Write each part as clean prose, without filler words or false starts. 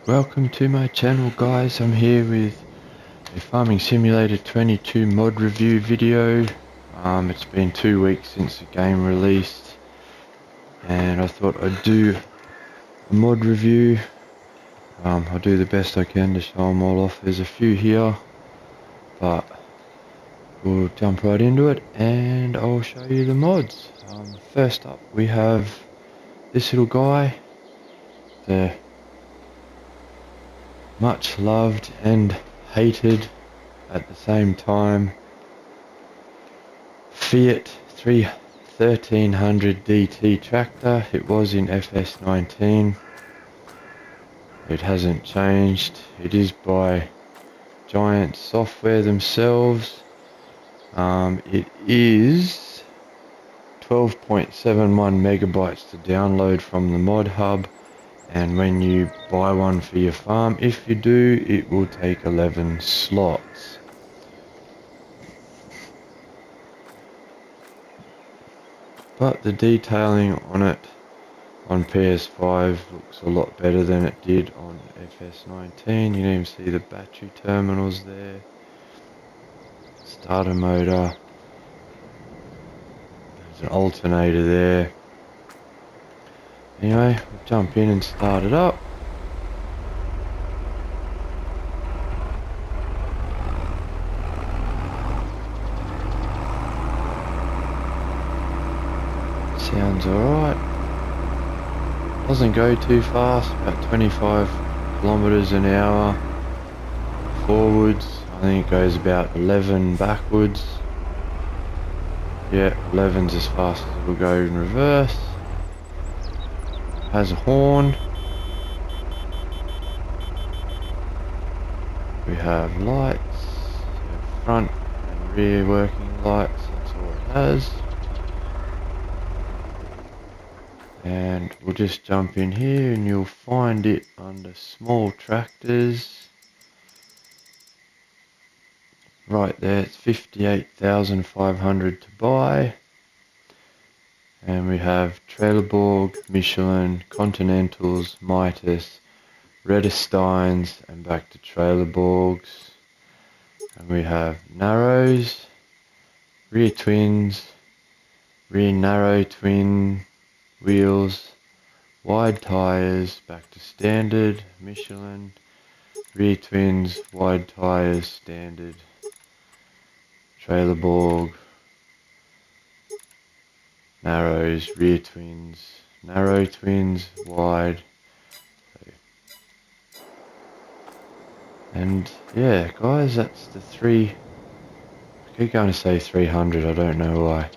Welcome to my channel, guys. I'm here with a Farming Simulator 22 mod review video. It's been 2 weeks since the game released and I thought I'd do a mod review. I'll do the best I can to show them all off. There's a few here, but we'll jump right into it and I'll show you the mods. First up we have this little guy, the much loved and hated at the same time Fiat 1300 DT tractor. It was in FS19. It hasn't changed. It is by Giant Software themselves. It is 12.71 megabytes to download from the mod hub, and when you buy one for your farm, if you do, it will take 11 slots. But the detailing on it on PS5 looks a lot better than it did on FS19. You can even see the battery terminals there, starter motor, there's an alternator there. Anyway, we'll jump in and start it up. Sounds alright. Doesn't go too fast, about 25 kilometers an hour forwards. I think it goes about 11 backwards. Yeah, 11's as fast as it will go in reverse. Has a horn. We have lights, we have front and rear working lights, that's all it has. And we'll just jump in here and you'll find it under small tractors. Right there, it's 58,500 to buy. And we have Trelleborg, Michelin, Continentals, Mitas, Vertisteins, and back to Trelleborgs. And we have Nureros, rear twins, rear narrow twin wheels, wide tyres, back to standard, Michelin, rear twins, wide tyres, standard, Trelleborg, narrows, rear twins, narrow twins, wide. And yeah, guys, that's the I keep going to say 300, I don't know why.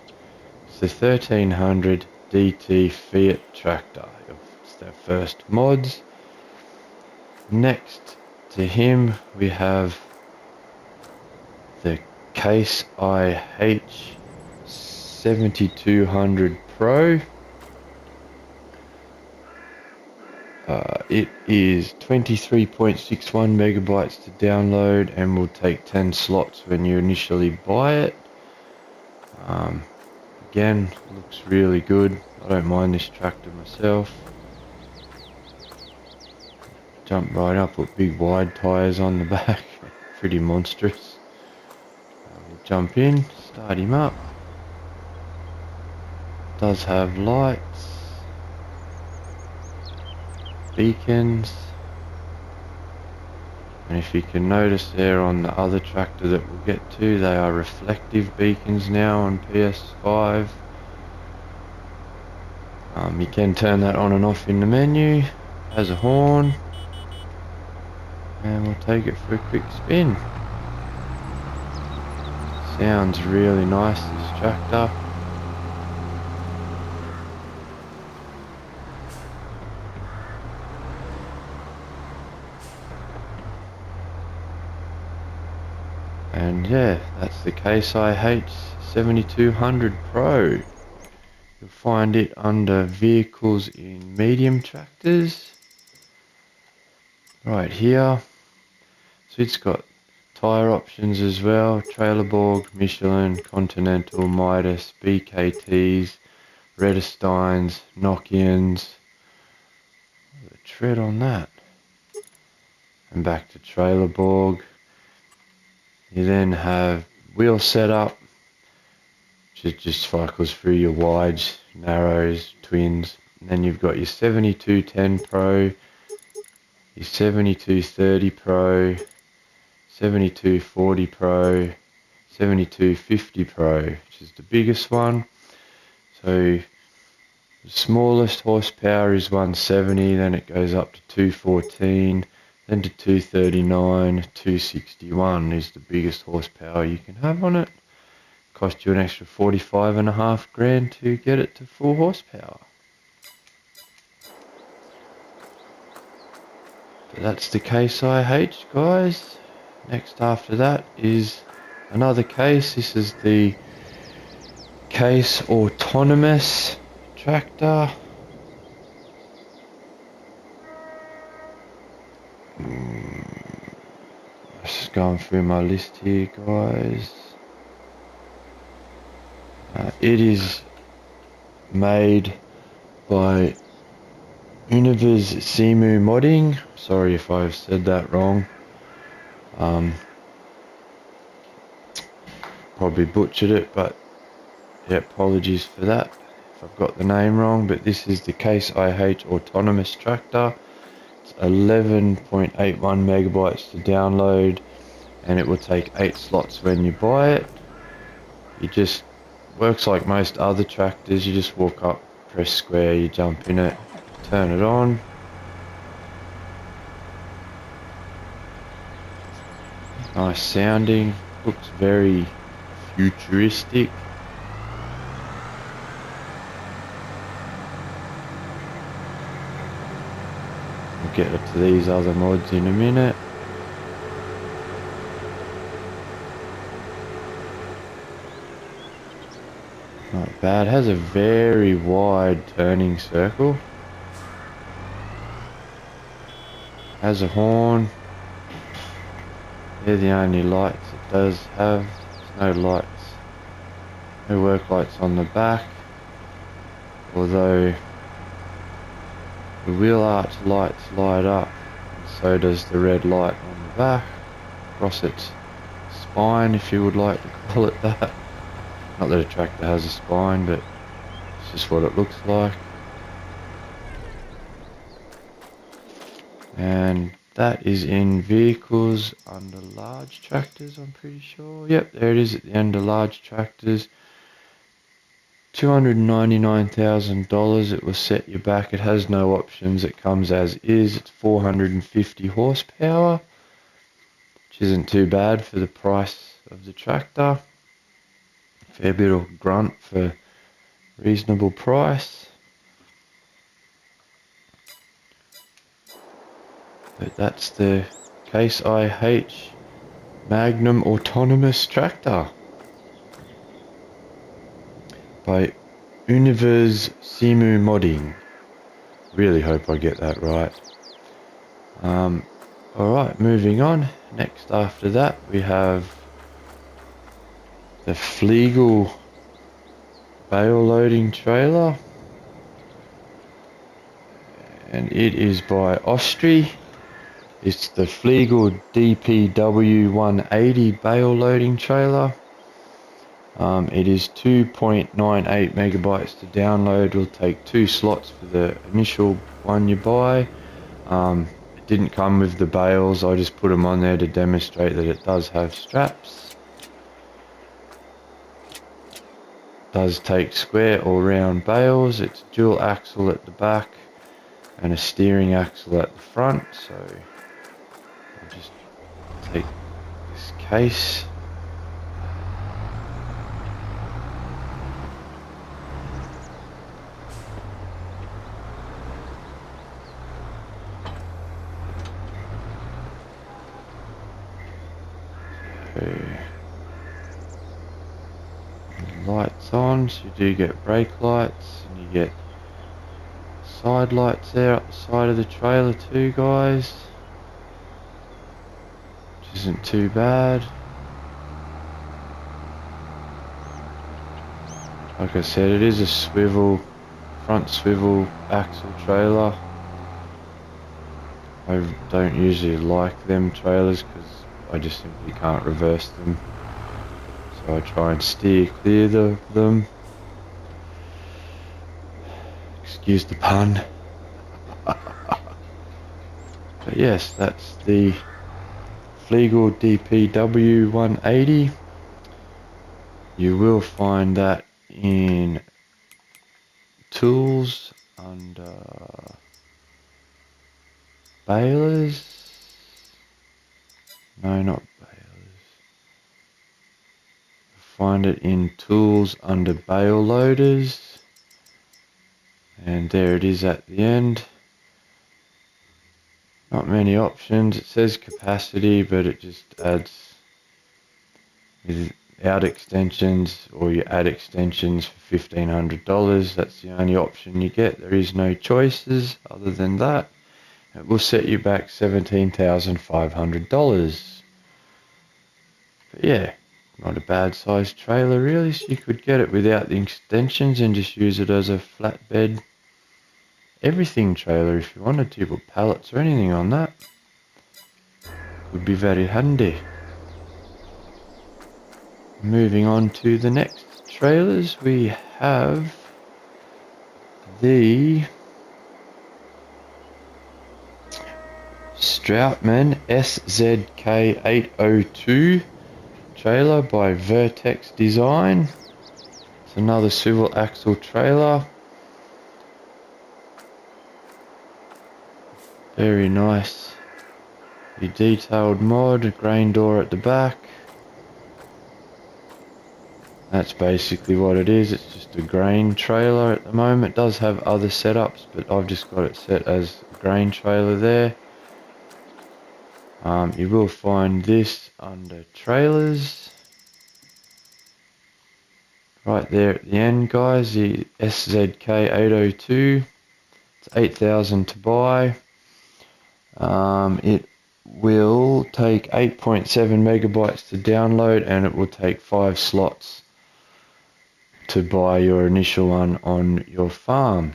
It's the 1300 DT Fiat tractor. It's their first mods. Next to him we have the Case IH 7200 Pro. It is 23.61 megabytes to download and will take 10 slots when you initially buy it. Again, looks really good. I don't mind this tractor myself. Jump right up with big wide tyres on the back. Pretty monstrous. We'll jump in, start him up. Does have lights, beacons, and if you can notice there on the other tractor that we'll get to, they are reflective beacons now on PS5. You can turn that on and off in the menu. Has a horn, and we'll take it for a quick spin. Sounds really nice, this tractor. And yeah, that's the Case IH 7200 Pro. You'll find it under vehicles in medium tractors. Right here. So it's got tyre options as well. Trelleborg, Michelin, Continental, Mitas, BKTs, Vertisteins, Nokians. The tread on that. and back to trailer borg. You then have wheel setup, which just cycles through your wides, narrows, twins. And then you've got your 7210 Pro, your 7230 Pro, 7240 Pro, 7250 Pro, which is the biggest one. So the smallest horsepower is 170, then it goes up to 214, then to 239, 261 is the biggest horsepower you can have on it. Cost you an extra 45.5 grand to get it to full horsepower. But that's the Case IH, guys. Next after that is another Case. This is the Case Autonomous Tractor. Just going through my list here, guys. It is made by Univer's Simu Modding. Sorry if I've said that wrong. Probably butchered it, but yeah, apologies for that if I've got the name wrong. But this is the Case IH Autonomous Tractor. It's 11.81 megabytes to download, and it will take 8 slots when you buy it. It just works like most other tractors. You just walk up, press square, you jump in it, turn it on. Nice sounding, looks very futuristic. We'll get to these other mods in a minute. Not bad, has a very wide turning circle. Has a horn. They're the only lights it does have. There's no lights, no work lights on the back. Although the wheel arch lights light up, and so does the red light on the back, across its spine, if you would like to call it that. Not that a tractor has a spine, but it's just what it looks like. And that is in vehicles under large tractors, I'm pretty sure. Yep, there it is at the end of large tractors. $299,000 it will set you back. It has no options, it comes as is. It's 450 horsepower, which isn't too bad for the price of the tractor. Fair bit of grunt for reasonable price. But that's the Case IH Magnum Autonomous Tractor by Univer's Simu Modding. Really hope I get that right. Alright, moving on. Next after that we have the Fleegle bale loading trailer, and it is by Austri. It's the Fleegle DPW180 bale loading trailer. It is 2.98 megabytes to download. Will take 2 slots for the initial one you buy. It didn't come with the bales. I just put them on there to demonstrate that it does have straps. Does take square or round bales. It's dual axle at the back and a steering axle at the front. So I'll just take this case. Lights on, so you do get brake lights, and you get side lights there up the side of the trailer too, guys, which isn't too bad. Like I said, it is a swivel, front swivel axle trailer. I don't usually like them trailers because I just simply can't reverse them. So I try and steer clear of them. Excuse the pun. But yes, that's the Fleegle DPW 180. You will find that in tools under balers. No, not balers. Find it in tools under bale loaders. And there it is at the end. Not many options. It says capacity, but it just adds without extensions, or you add extensions for $1,500. That's the only option you get. There is no choices other than that. It will set you back $17,500. But yeah, not a bad sized trailer really. So you could get it without the extensions and just use it as a flatbed everything trailer if you wanted to, put pallets or anything on that. Would be very handy. Moving on to the next trailers, we have the Strautman SZK802 trailer by Vertex Design. It's another swivel axle trailer. Very nice. The detailed mod, grain door at the back. That's basically what it is. It's just a grain trailer at the moment. It does have other setups, but I've just got it set as a grain trailer there. You will find this under trailers. Right there at the end, guys, the SZK802. It's $8,000 to buy. It will take 8.7 megabytes to download, and it will take 5 slots to buy your initial one on your farm.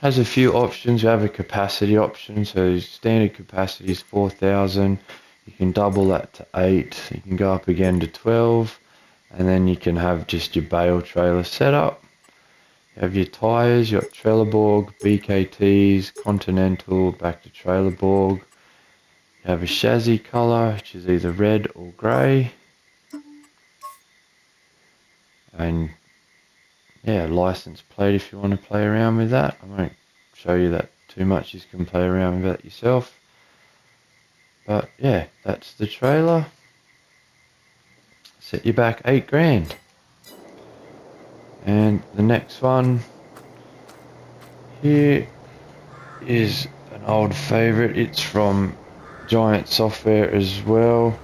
Has a few options. You have a capacity option, so standard capacity is 4,000. You can double that to 8. You can go up again to 12, and then you can have just your bale trailer setup. You have your tyres, your Trelleborg, BKTs, Continental, back to Trelleborg. You have a chassis colour, which is either red or grey. And yeah, license plate if you want to play around with that. I won't show you that too much, you can play around with that yourself. But yeah, that's the trailer. Set you back $8,000. And the next one here is an old favourite. It's from Giant Software as well.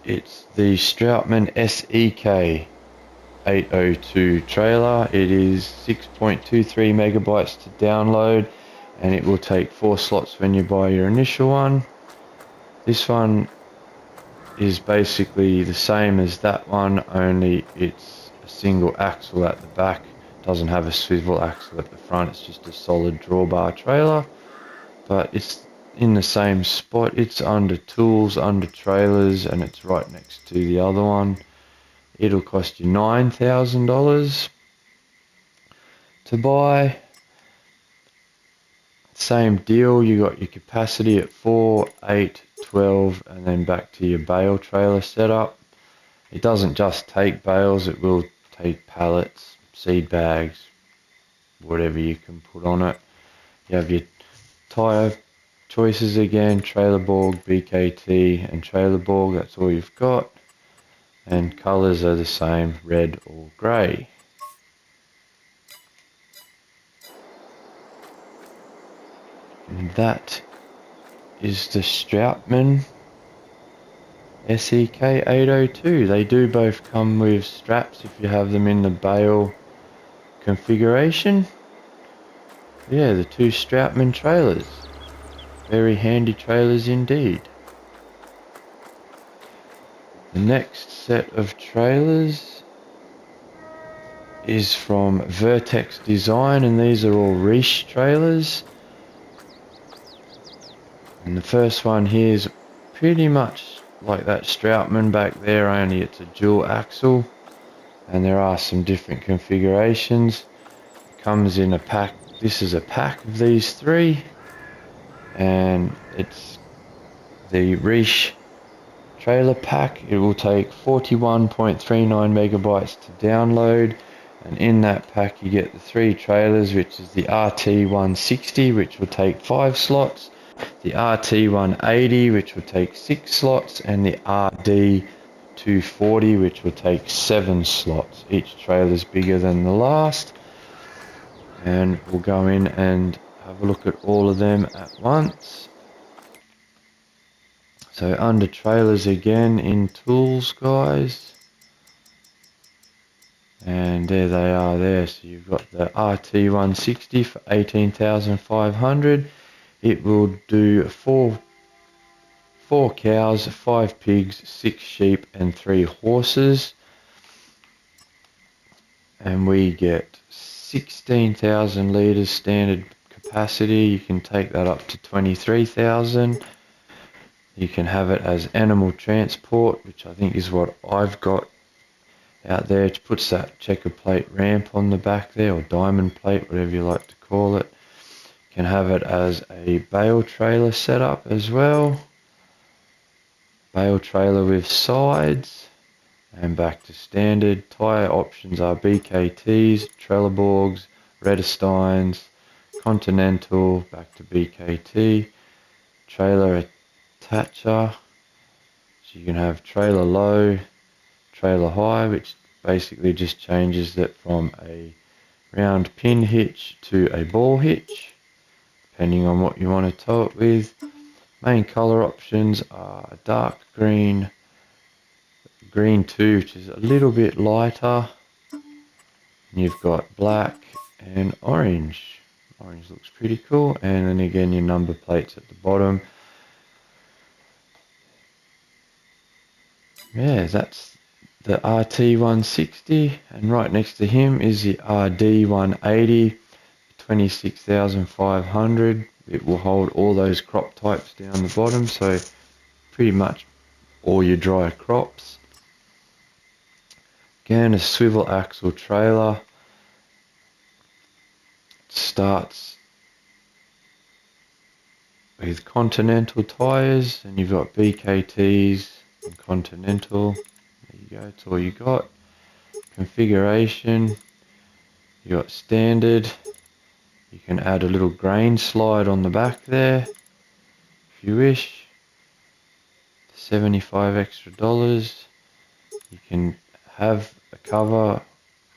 It's the Strautman Sek 802 trailer. It is 6.23 megabytes to download, and it will take 4 slots when you buy your initial one. This one is basically the same as that one, only it's a single axle at the back. It doesn't have a swivel axle at the front. It's just a solid drawbar trailer, but it's in the same spot. It's under tools, under trailers, and it's right next to the other one. It'll cost you $9,000 to buy. Same deal, you got your capacity at 4, 8, 12, and then back to your bale trailer setup. It doesn't just take bales, it will take pallets, seed bags, whatever you can put on it. You have your tyre choices again, Trelleborg, BKT, and Trelleborg, that's all you've got. And colours are the same, red or grey. And that is the Strautman Sek 802. They do both come with straps if you have them in the bale configuration. Yeah, the two Strautman trailers. Very handy trailers indeed. The next set of trailers is from Vertex Design, and these are all Reese trailers. And the first one here is pretty much like that Strautman back there, only it's a dual axle. And there are some different configurations. It comes in a pack. This is a pack of these three. And it's the Reese trailer pack. It will take 41.39 megabytes to download. And in that pack you get the three trailers, which is the RT160, which will take 5 slots, the RT180, which will take 6 slots, and the RD240, which will take 7 slots. Each trailer is bigger than the last. And we'll go in and have a look at all of them at once. So under trailers again, in tools, guys. And there they are there. So you've got the RT160 for 18,500. It will do four cows, 5 pigs, 6 sheep and 3 horses. And we get 16,000 litres standard capacity. You can take that up to 23,000. You can have it as animal transport, which I think is what I've got out there. It puts that checker plate ramp on the back there, or diamond plate, whatever you like to call it. You can have it as a bale trailer setup as well. Bale trailer with sides. And back to standard. Tyre options are BKTs, Trelleborgs, Vertisteins, Continental, back to BKT. Trailer attacher. So you can have trailer low, trailer high, which basically just changes that from a round pin hitch to a ball hitch, depending on what you want to tow it with. Main colour options are dark green, green 2, which is a little bit lighter. And you've got black and orange. Orange looks pretty cool. And then again your number plates at the bottom. Yeah, that's the RT160, and right next to him is the RD180, 26,500. It will hold all those crop types down the bottom, so pretty much all your dry crops. Again, a swivel axle trailer. It starts with Continental tyres, and you've got BKTs and Continental. There you go, that's all you got. Configuration, you got standard. You can add a little grain slide on the back there if you wish. 75 extra dollars. You can have a cover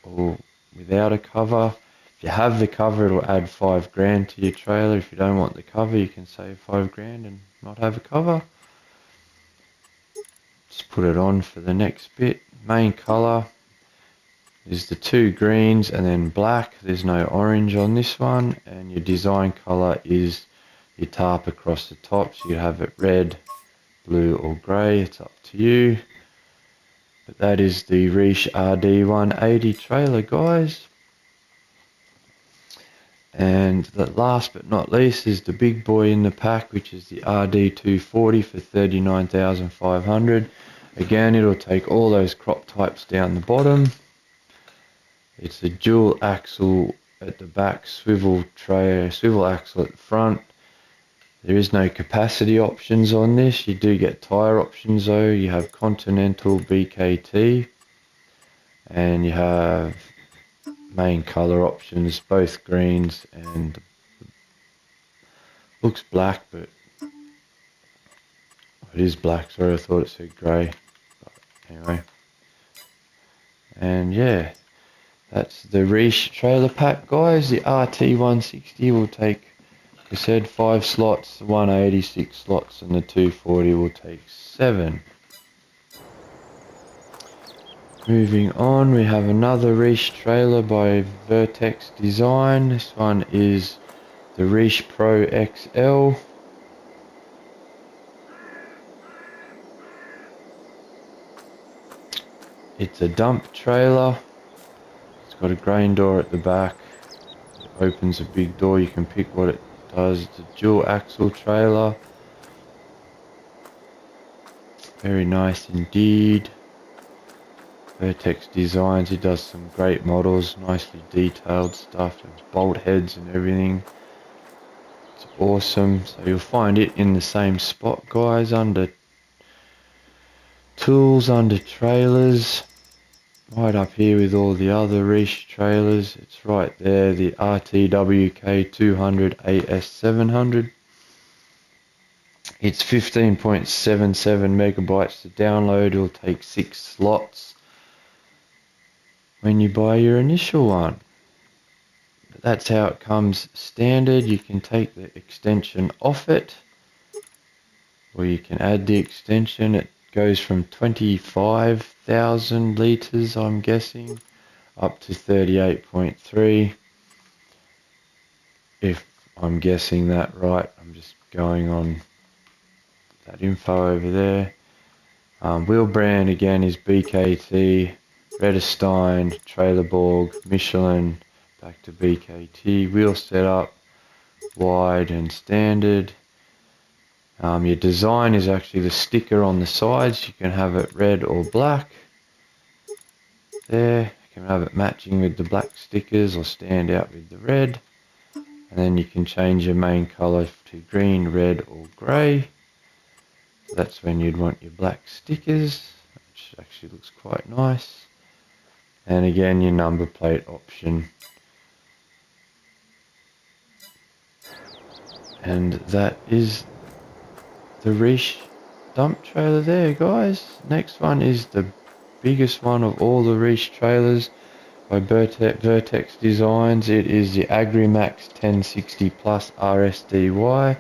or without a cover. If you have the cover, it'll add 5 grand to your trailer. If you don't want the cover, you can save 5 grand and not have a cover. Just put it on for the next bit. Main colour is the 2 greens and then black. There's no orange on this one. And your design colour is your tarp across the top. So you have it red, blue or grey. It's up to you. But that is the Reese RD180 trailer, guys. And the last but not least is the big boy in the pack, which is the RD240 for 39,500. Again, it'll take all those crop types down the bottom. It's a dual axle at the back, swivel axle at the front. There is no capacity options on this. You do get tyre options though. You have Continental, BKT, and you have main colour options, both greens, and looks black, but it is black. Sorry, I thought it said grey. But anyway, and yeah, that's the Reese trailer pack, guys. The RT160 will take, like I said, 5 slots, the 180 6 slots, and the 240 will take 7. Moving on, we have another Reese trailer by Vertex Design. This one is the Reese Pro XL. It's a dump trailer. It's got a grain door at the back. It opens a big door. You can pick what it does. It's a dual axle trailer. Very nice indeed. Vertex Designs, he does some great models, nicely detailed stuff, and bolt heads and everything. It's awesome. So you'll find it in the same spot, guys, under tools, under trailers. Right up here with all the other Reese trailers. It's right there, the RTWK 200 AS700. It's 15.77 megabytes to download. It'll take 6 slots when you buy your initial one. But that's how it comes standard. You can take the extension off it, or you can add the extension. It goes from 25,000 litres, I'm guessing, up to 38.3. If I'm guessing that right, I'm just going on that info over there. Wheel brand again is BKT, Verdistad, Trailerborg, Michelin, back to BKT. Wheel setup, wide and standard. Your design is actually the sticker on the sides. You can have it red or black. There, you can have it matching with the black stickers or stand out with the red. And then you can change your main colour to green, red or grey. That's when you'd want your black stickers, which actually looks quite nice. And again, your number plate option. And that is the Reese dump trailer there, guys. Next one is the biggest one of all the Reese trailers by Vertex Designs. It is the Agrimax 1060 Plus RSDY.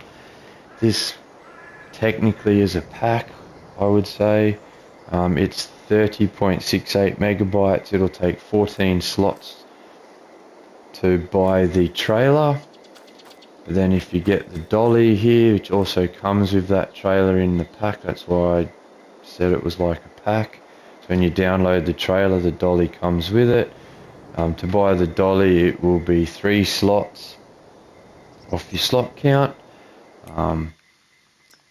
This technically is a pack, I would say. It's 30.68 megabytes. It'll take 14 slots to buy the trailer. But then if you get the dolly here, which also comes with that trailer in the pack, that's why I said it was like a pack. So when you download the trailer, the dolly comes with it. To buy the dolly, it will be 3 slots off your slot count.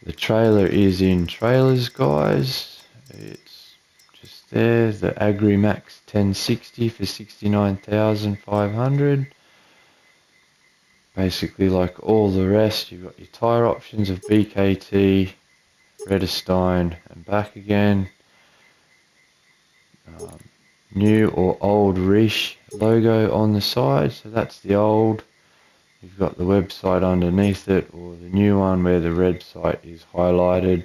The trailer is in trailers, guys. It's just there, the Agrimax 1060 for 69,500. Basically like all the rest, you've got your tyre options of BKT, Verdistad and back again. New or old Reese logo on the side, so that's the old. You've got the website underneath it, or the new one where the website is highlighted.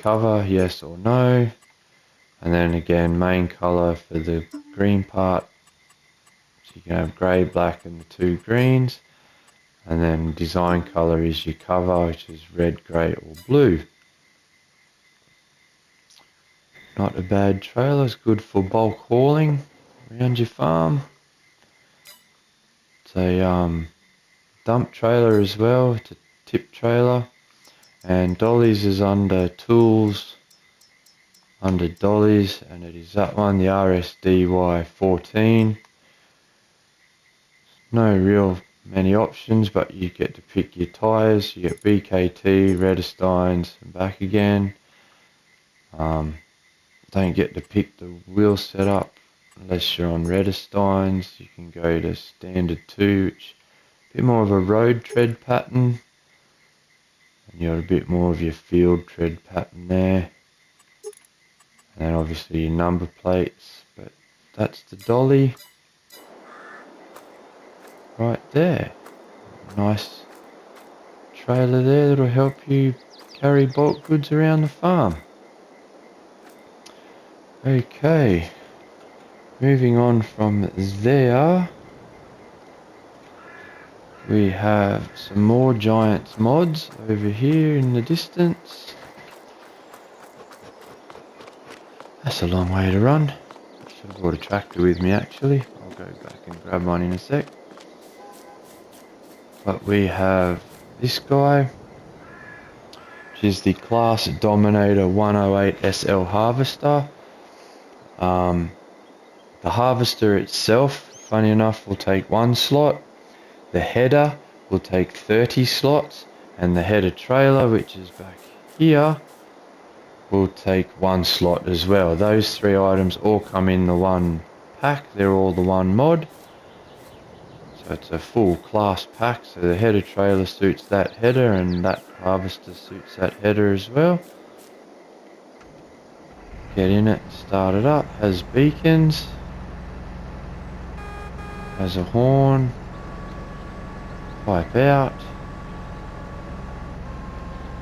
Cover, yes or no. And then again, main colour for the green part. So you can have grey, black and the 2 greens. And then design colour is your cover, which is red, grey or blue. Not a bad trailer, it's good for bulk hauling around your farm. It's a dump trailer as well, it's a tip trailer. And dollies is under tools, under dollies, and it is that one, the RSDY 14. No real many options, but you get to pick your tyres. You get BKT, Verdistad and back again. Don't get to pick the wheel setup unless you're on Verdistad. You can go to standard 2, which is a bit more of a road tread pattern. And you got a bit more of your field tread pattern there. And then obviously your number plates, but that's the dolly right there. Nice trailer there that'll help you carry bulk goods around the farm. Okay, moving on from there, we have some more Giants mods over here in the distance. That's a long way to run. I should have brought a tractor with me actually. I'll go back and grab one in a sec. But we have this guy, which is the Class Dominator 108 SL Harvester. The harvester itself, funny enough, will take 1 slot. The header will take 30 slots, and the header trailer, which is back here, will take 1 slot as well. Those 3 items all come in the one pack. They're all the one mod. So it's a full class pack. So the header trailer suits that header, and that harvester suits that header as well. Get in it, start it up. Has beacons. Has a horn. Pipe out.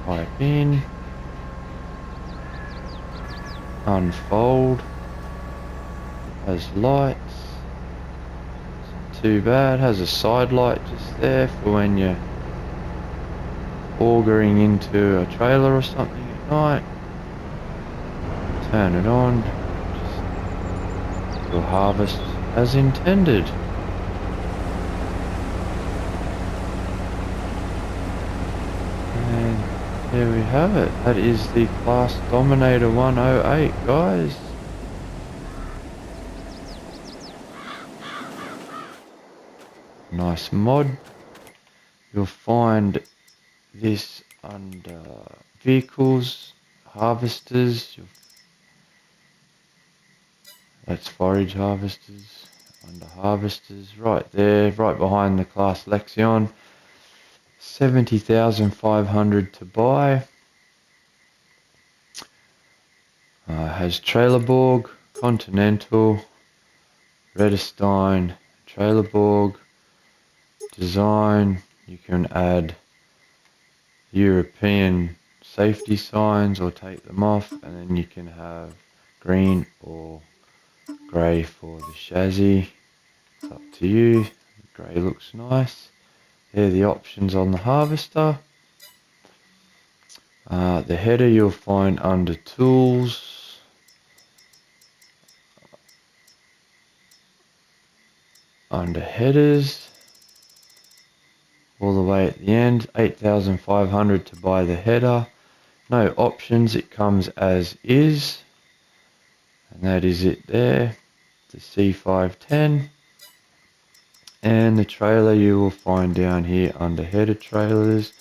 Pipe in. Unfold. Has lights. Isn't too bad. Has a side light just there for when you're augering into a trailer or something at night. Turn it on. Just, you'll harvest as intended. And there we have it. That is the Class Dominator 108, guys. Nice mod. You'll find this under vehicles, harvesters. That's forage harvesters. Under harvesters, right there, right behind the Class Lexion. 70,500 to buy. Has Trailerborg, Continental, Verdistad, Trailerborg, design. You can add European safety signs or take them off, and then you can have green or grey for the chassis. It's up to you. The grey looks nice. They're the options on the harvester. The header you'll find under tools. Under headers. All the way at the end. 8,500 to buy the header. No options, it comes as is. And that is it there. The C510. And the trailer you will find down here under header trailers.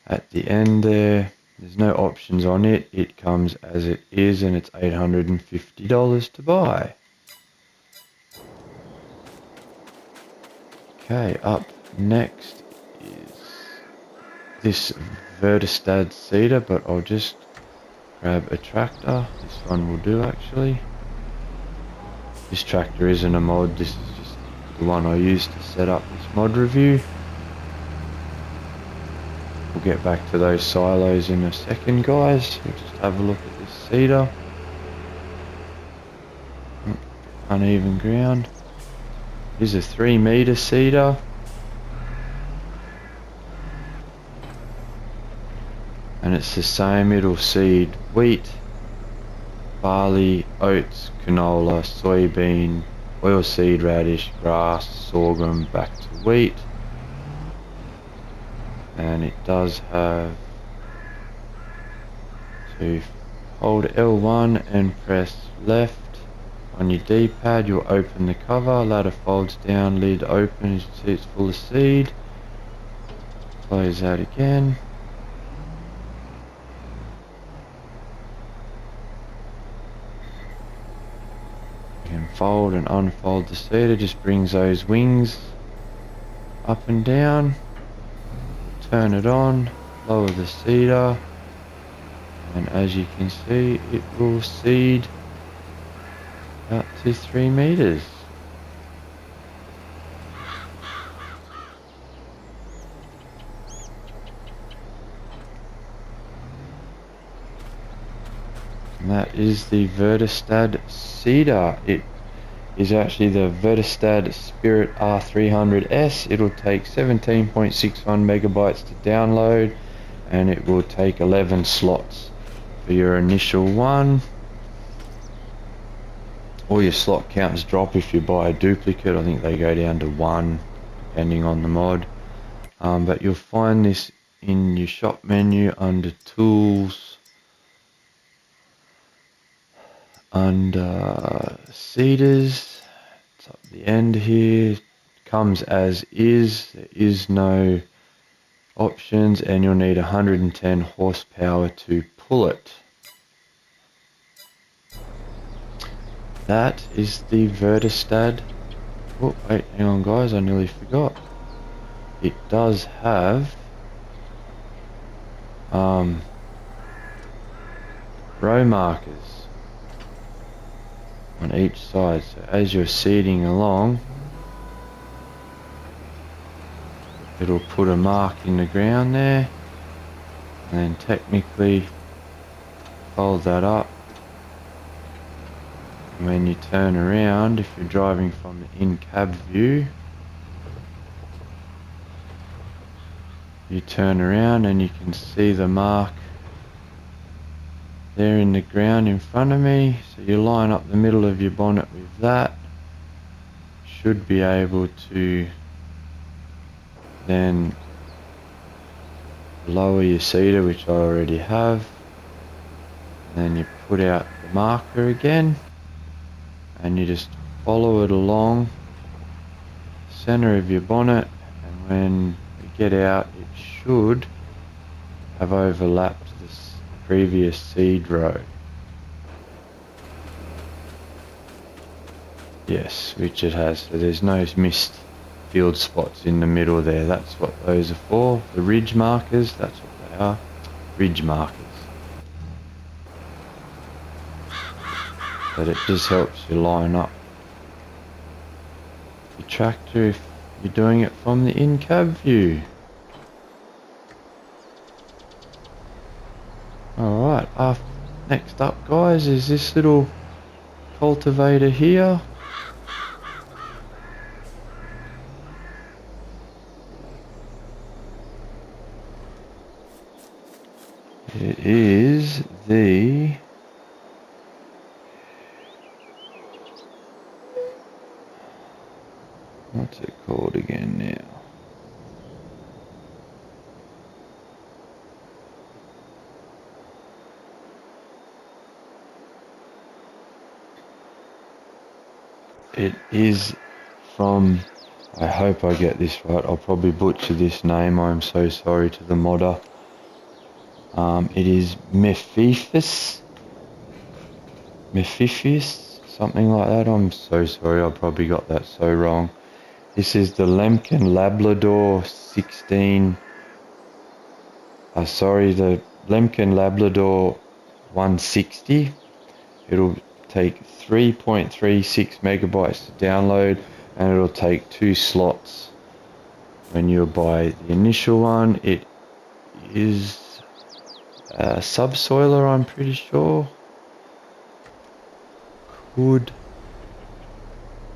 At the end there's no options on it. It comes as it is, and it's $850 to buy. Okay, up next is this Vertistad Cedar, but I'll just grab a tractor. This one will do actually. This tractor isn't a mod, this is just the one I used to set up this mod review. We'll get back to those silos in a second, guys. We'll just have a look at this cedar. Uneven ground. This is a 3-meter cedar. And it's the same, it'll seed wheat, barley, oats, canola, soybean, oilseed radish, grass, sorghum, back to wheat. And it does have to hold L1 and press left on your D-pad. You'll open the cover, ladder folds down, lid open, as you see it's full of seed. Close that again. You can fold and unfold the cedar, just brings those wings up and down. Turn it on, lower the cedar, and as you can see it will seed up to 3 meters. And that is the Verdistad Cedar. It is actually the Verdistad Spirit R300S. It'll take 17.61 megabytes to download, and it will take 11 slots for your initial one. All your slot counts drop if you buy a duplicate. I think they go down to 1 depending on the mod. But you'll find this in your shop menu under tools, under cedars. It's up the end here. Comes as is. There is no options, and you'll need 110 horsepower to pull it. that is the Verdistad. Oh wait, hang on guys, I nearly forgot. It does have row markers on each side, so as you're seeding along, it'll put a mark in the ground there, and then technically fold that up, and when you turn around, if you're driving from the in-cab view, you turn around and you can see the mark there in the ground in front of me, so you line up the middle of your bonnet with that. Should be able to then lower your cedar, which I already have, and then you put out the marker again and you just follow it along the center of your bonnet, and when you get out it should have overlapped this previous seed row. Yes, which it has, so there's no missed field spots in the middle there. That's what those are for, the ridge markers. That's what they are, ridge markers. But it just helps you line up your tractor if you're doing it from the in-cab view. Alright, next up guys is this little cultivator here. It is the what's it called again now? It is from, I hope I get this right, I'll probably butcher this name, I'm so sorry to the modder. It is Mephiphis, something like that. I'm so sorry, I probably got that so wrong. This is the Lemkin Lablador 16, the Lemkin Lablador 160. It'll take 3.36 megabytes to download, and it'll take 2 slots. When you buy the initial one, it is a subsoiler, I'm pretty sure. Could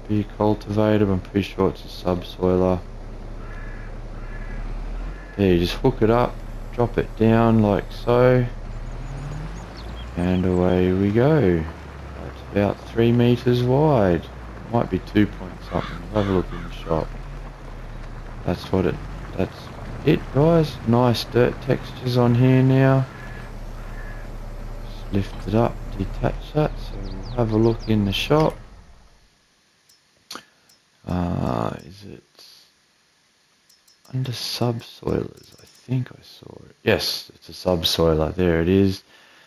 be a cultivator, but I'm pretty sure it's a subsoiler. There, you just hook it up, drop it down like so, and away we go. It's about 3 meters wide. Might be 2 point something. Have a look in the shop. That's it guys. Nice dirt textures on here now. Just lift it up, detach that, so we'll have a look in the shop. Is it under subsoilers? I think I saw it. Yes, it's a subsoiler. There it is.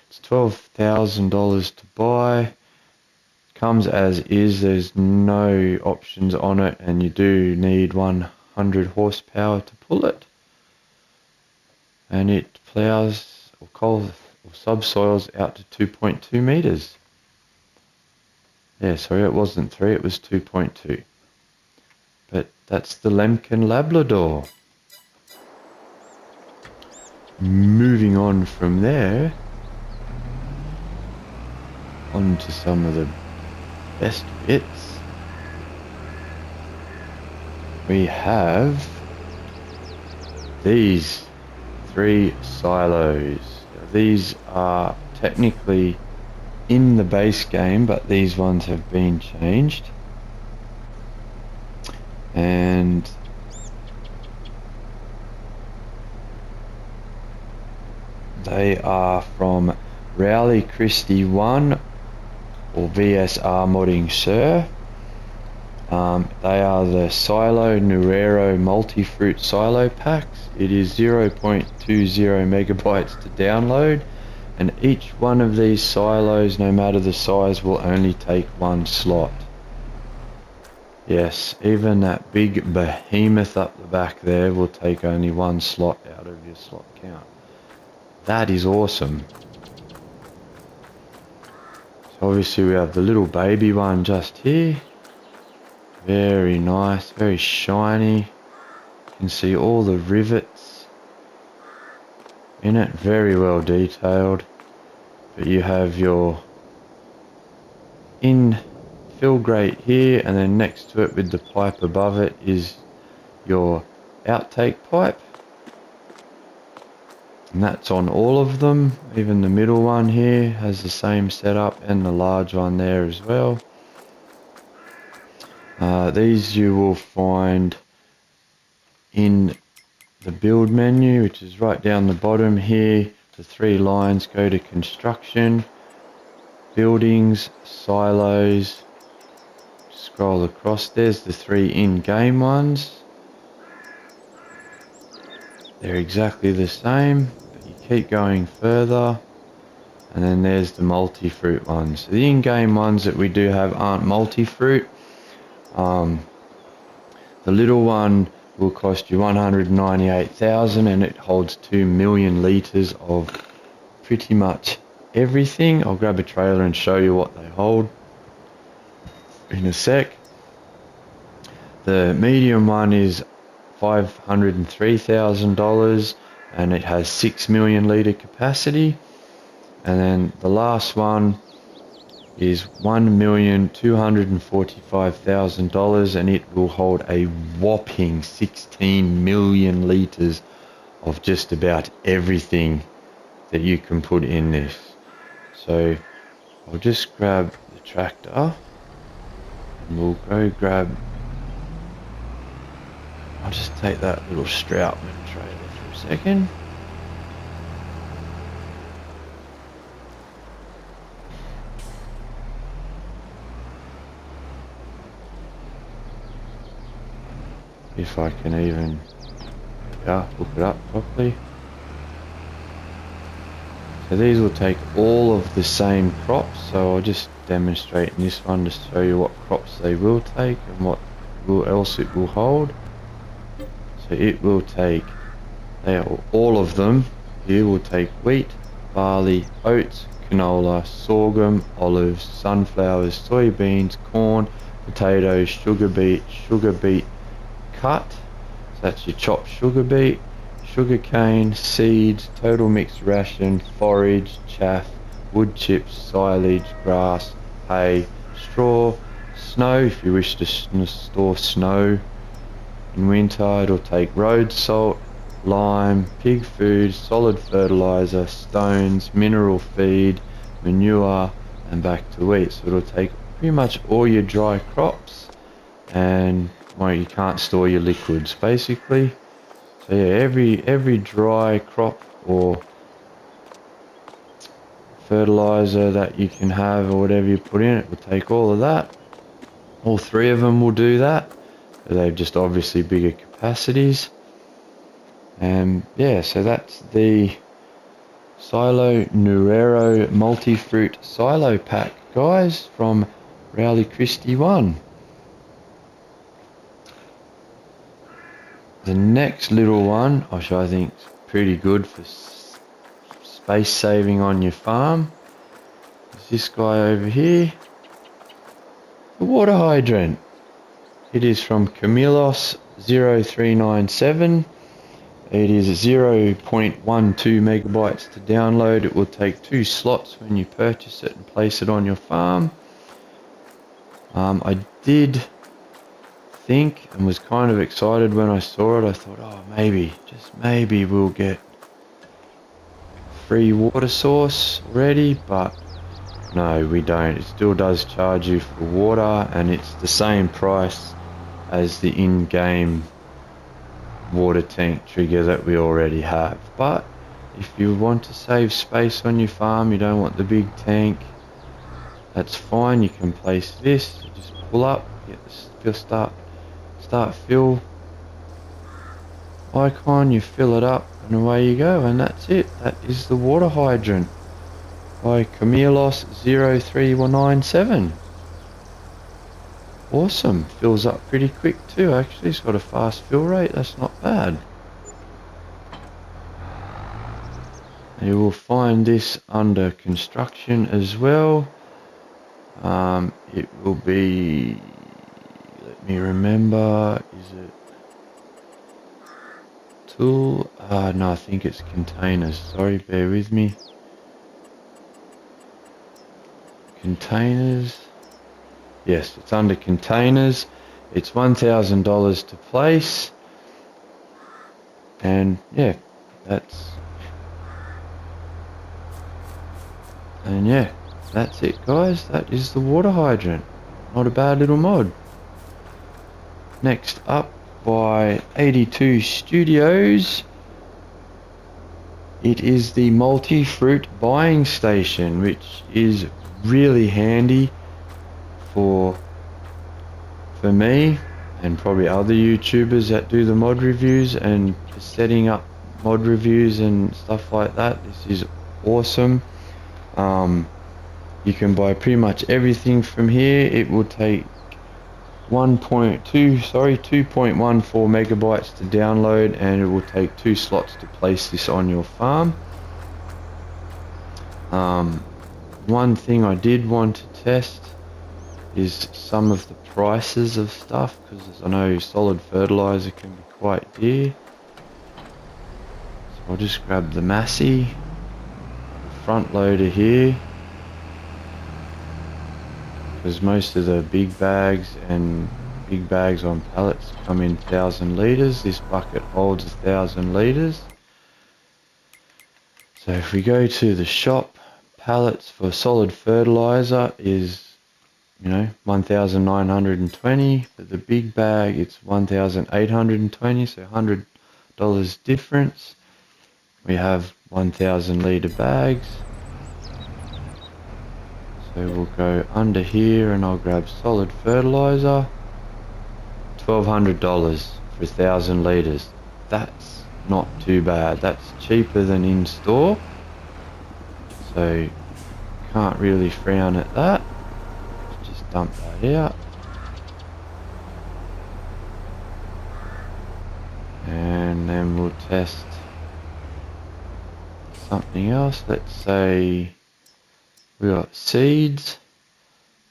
It's $12,000 to buy. Comes as is. There's no options on it, and you do need 100 horsepower to pull it. And it plows or subsoils out to 2.2 meters. Yeah, sorry, it wasn't 3, it was 2.2. But that's the Lemkin Lablador. Moving on from there, on to some of the best bits. We have these 3 silos. These are technically in the base game, but these ones have been changed. And they are from Rowley Christie 1 or VSR Modding Sir. They are the Silo Nurero multi-fruit silo packs. It is 0.20 megabytes to download, and each one of these silos, no matter the size, will only take one slot. Yes, even that big behemoth up the back there will take only one slot out of your slot count. That is awesome. So obviously we have the little baby one just here. Very nice, very shiny. You can see all the rivets in it, very well detailed. But you have your infill grate here, and then next to it with the pipe above it is your outtake pipe. And that's on all of them. Even the middle one here has the same setup, and the large one there as well. These you will find in the build menu, which is right down the bottom here. The three lines go to construction, buildings, silos. Scroll across, there's the three in-game ones. They're exactly the same, but you keep going further, and then there's the multi-fruit ones. So the in-game ones that we do have aren't multi-fruit. The little one will cost you 198,000, and it holds 2 million litres of pretty much everything. I'll grab a trailer and show you what they hold in a sec. The medium one is $503,000, and it has 6 million litre capacity. And then the last one is $1,245,000, and it will hold a whopping 16 million litres of just about everything that you can put in this. So I'll just grab the tractor and we'll go grab, I'll just take that little Strautman trailer for a second. If I can even hook it up properly. So these will take all of the same crops, so I'll just demonstrate in this one to show you what crops they will take and what else it will hold. So it will take, all of them here will take wheat, barley, oats, canola, sorghum, olives, sunflowers, soybeans, corn, potatoes, sugar beet cut, so that's your chopped sugar beet, sugar cane, seeds, total mixed ration, forage, chaff, wood chips, silage, grass, hay, straw, snow if you wish to store snow in winter. It'll take road salt, lime, pig food, solid fertilizer, stones, mineral feed, manure, and back to wheat. So it'll take pretty much all your dry crops, and well, you can't store your liquids basically. So yeah, every dry crop or fertilizer that you can have or whatever you put in it will take all of that. All three of them will do that. They've just obviously bigger capacities. And yeah, so that's the Silo Nurero multi-fruit silo pack, guys, from Rowley Christie 1. The next little one, which I think is pretty good for space saving on your farm, is this guy over here, the water hydrant. It is from Camilos 0397. It is 0.12 megabytes to download. It will take 2 slots when you purchase it and place it on your farm. I did think and was kind of excited when I saw it. I thought, oh, maybe, just maybe we'll get free water source already, but no, we don't. It still does charge you for water, and it's the same price as the in-game water tank trigger that we already have. But if you want to save space on your farm, you don't want the big tank, that's fine. You can place this, you just pull up, get the start fill icon, you fill it up, and away you go, and that's it. That is the water hydrant. by Camillos0397. Awesome, fills up pretty quick too actually, it's got a fast fill rate, that's not bad. You will find this under construction as well. It will be, let me remember, is it tool? No, I think it's containers, sorry, bear with me. Containers. Yes, it's under containers. It's $1,000 to place. And yeah, that's it guys. That is the water hydrant. Not a bad little mod. Next up by 82 Studios. It is the multi-fruit buying station, which is really handy for me and probably other YouTubers that do the mod reviews and setting up mod reviews and stuff like that. This is awesome. You can buy pretty much everything from here. It will take 2.14 megabytes to download, and it will take 2 slots to place this on your farm. One thing I did want to test is some of the prices of stuff, because I know solid fertilizer can be quite dear. So I'll just grab the Massey, the front loader here, because most of the big bags on pallets come in 1,000 litres. This bucket holds 1,000 litres. So if we go to the shop, pallets for solid fertilizer is, 1,920. For the big bag it's 1,820, so $100 difference. We have 1,000 litre bags. So we'll go under here and I'll grab solid fertilizer. $1,200 for 1,000 litres. That's not too bad. That's cheaper than in store. So can't really frown at that. Just dump that out. And then we'll test something else. Let's say we got seeds,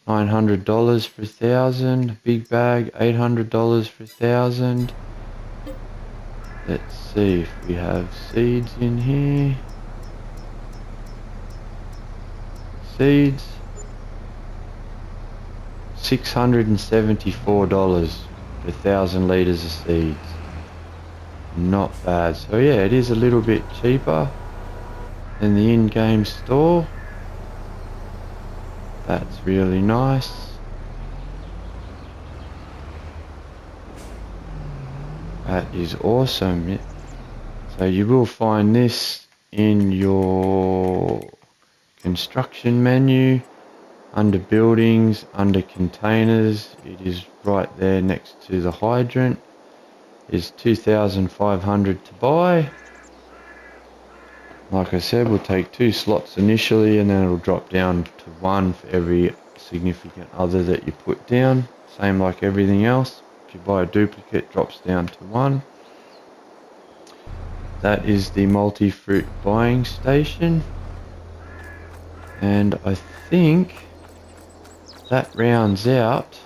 $900 for 1,000. Big bag, $800 for 1,000. Let's see if we have seeds in here. Seeds, $674 for 1,000 litres of seeds. Not bad. So yeah, it is a little bit cheaper than the in-game store. That's really nice. That is awesome. So you will find this in your construction menu, under buildings, under containers. It is right there next to the hydrant. It's 2,500 to buy. Like I said, we'll take 2 slots initially, and then it'll drop down to 1 for every significant other that you put down. Same like everything else. If you buy a duplicate, it drops down to 1. That is the multi-fruit buying station. And I think that rounds out.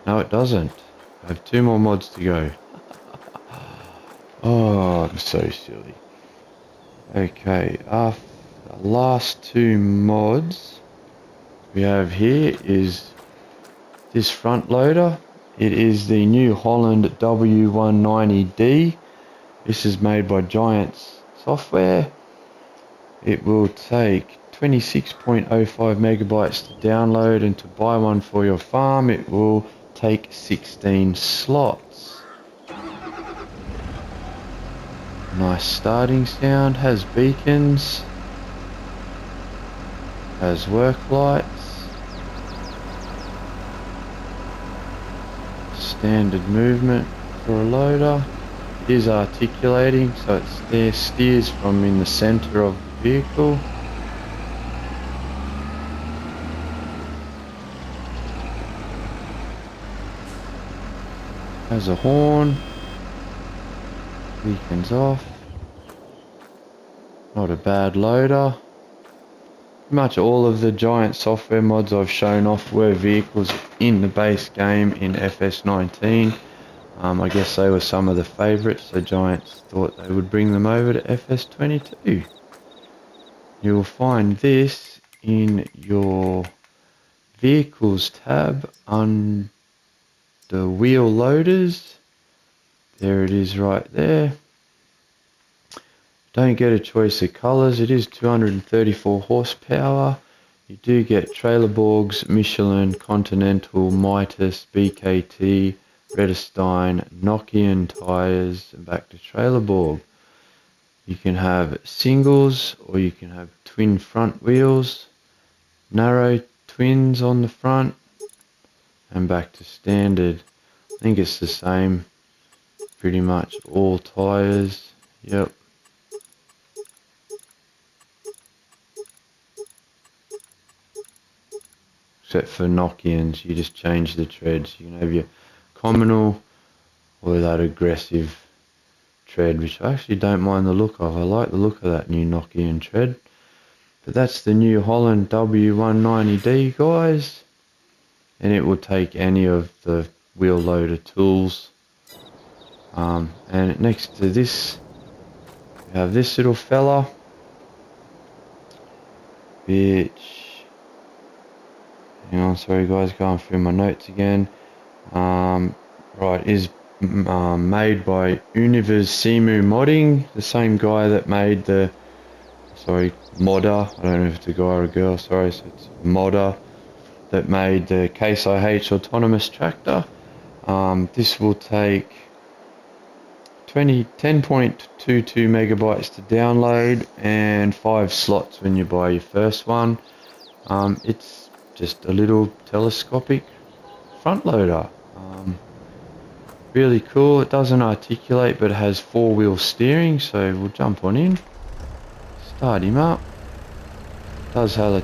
No, it doesn't. I have 2 more mods to go. Oh, I'm so silly. Okay, after the last 2 mods we have here is this front loader. It is the new Holland W190d. This is made by Giants Software. It will take 26.05 megabytes to download, and to buy one for your farm it will take 16 slots. Nice starting sound, has beacons, has work lights, standard movement for a loader. It is articulating, so it steers from in the center of the vehicle. Has a horn. Beacons off. Not a bad loader. Pretty much all of the giant software mods I've shown off were vehicles in the base game in FS19. I guess they were some of the favourites, so Giants thought they would bring them over to FS22. You'll find this in your Vehicles tab under Wheel Loaders. There it is right there. Don't get a choice of colours. It is 234 horsepower. You do get Trailerborgs, Michelin, Continental, Mitas, BKT, Verdistad, Nokian tyres, and back to Trailerborg. You can have singles or you can have twin front wheels, narrow twins on the front, and back to standard. I think it's the same, pretty much all tyres. Yep. Except for Nokians, you just change the treads. You can have your communal or that aggressive tread, which I actually don't mind the look of. I like the look of that new Nokian tread. But that's the new Holland W190d, guys. And it will take any of the wheel loader tools. And next to this, we have this little fella, which... Hang on, sorry guys, going through my notes again. Right, is made by Univers Simu Modding, the same guy that made the, modder, I don't know if it's a guy or a girl, sorry, so it's a modder that made the Case IH autonomous tractor. This will take 10.22 megabytes to download and 5 slots when you buy your first one. It's just a little telescopic front loader. Really cool. It doesn't articulate, but it has 4-wheel steering, so we'll jump on in, start him up. Does have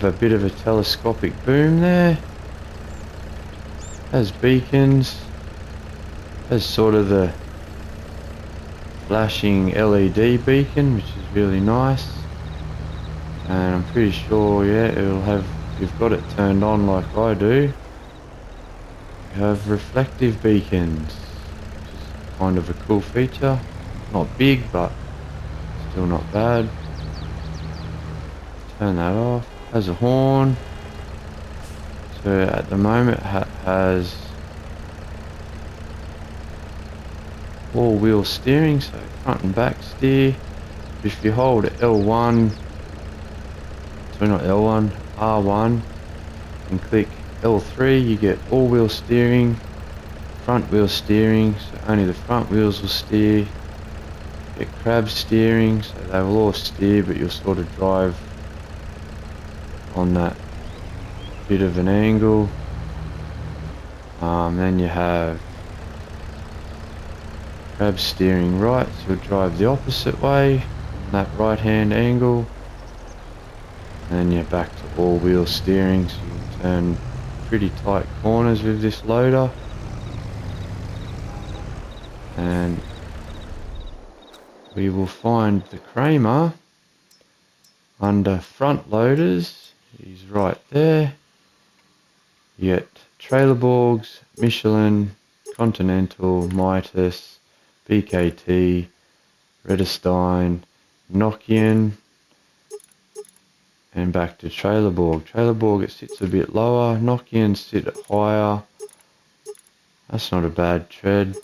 a bit of a telescopic boom there. Has beacons. Has sort of the flashing LED beacon, which is really nice. And I'm pretty sure, yeah, it'll have, if you've got it turned on like I do, you have reflective beacons, which is kind of a cool feature. Not big, but still not bad. Turn that off. Has a horn. So at the moment has all-wheel steering, so front and back steer. If you hold L1, sorry not L1, R1, and click L3, you get all-wheel steering, front wheel steering, so only the front wheels will steer. You get crab steering, so they will all steer, but you'll sort of drive on that bit of an angle. Then you have crab steering right, so you'll drive the opposite way on that right hand angle. And then you're back to all-wheel steering, so you can turn pretty tight corners with this loader. And we will find the Kramer under front loaders. He's right there. You get Trailerborgs, Michelin, Continental, Mitas, BKT, Vertistad, Nokian, and back to Trailerborg. Trailerborg, it sits a bit lower. Nokian sit higher. That's not a bad tread.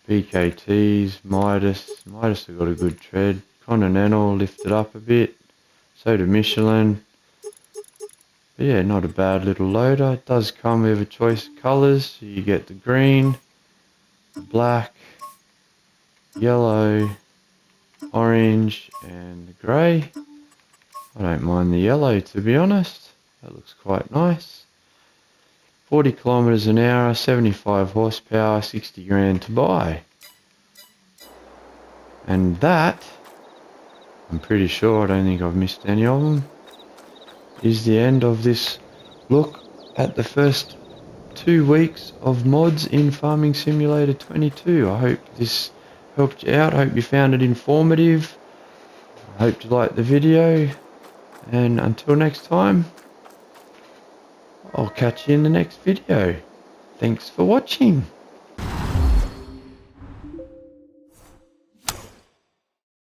BKTs, Midas have got a good tread. Continental lifted up a bit. So do Michelin. But yeah, not a bad little loader. It does come with a choice of colours. So you get the green, the black, yellow, orange, and the grey. I don't mind the yellow, to be honest. That looks quite nice. 40 kilometers an hour, 75 horsepower, 60 grand to buy. And that, I'm pretty sure, I don't think I've missed any of them, is the end of this look at the first 2 weeks of mods in Farming Simulator 22. I hope this helped you out. I hope you found it informative. I hope you liked the video. And until next time, I'll catch you in the next video. Thanks for watching.